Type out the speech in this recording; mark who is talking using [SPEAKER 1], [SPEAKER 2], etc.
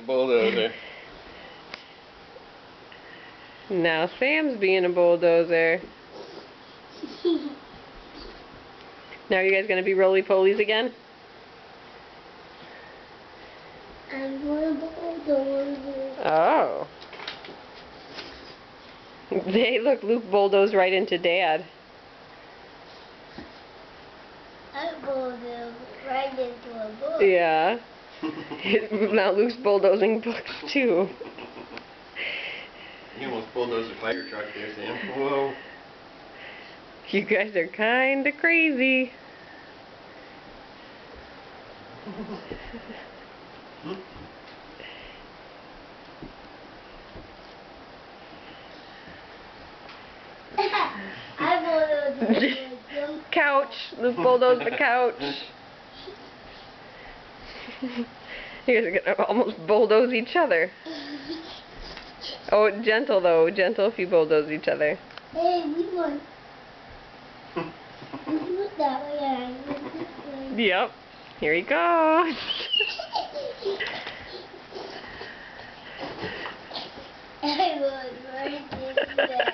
[SPEAKER 1] bulldozer.
[SPEAKER 2] Now Sam's being a bulldozer. Now are you guys gonna be roly-polies again?
[SPEAKER 3] I'm going to bulldozer.
[SPEAKER 2] Oh. They look, Luke bulldozed right into Dad.
[SPEAKER 3] I bulldozed right into a book.
[SPEAKER 2] Yeah. Now Luke's bulldozing books too.
[SPEAKER 1] You almost bulldozed a fire truck there, Sam. Whoa.
[SPEAKER 2] You guys are kinda crazy.
[SPEAKER 3] I bulldozed the
[SPEAKER 2] Couch. Luke bulldozed the couch. You guys are gonna almost bulldoze each other. Oh, gentle though. Gentle if you bulldoze each other.
[SPEAKER 3] Hey, we won. Look that way, I look this way.
[SPEAKER 2] Yep. Here he goes.
[SPEAKER 3] I was right in there.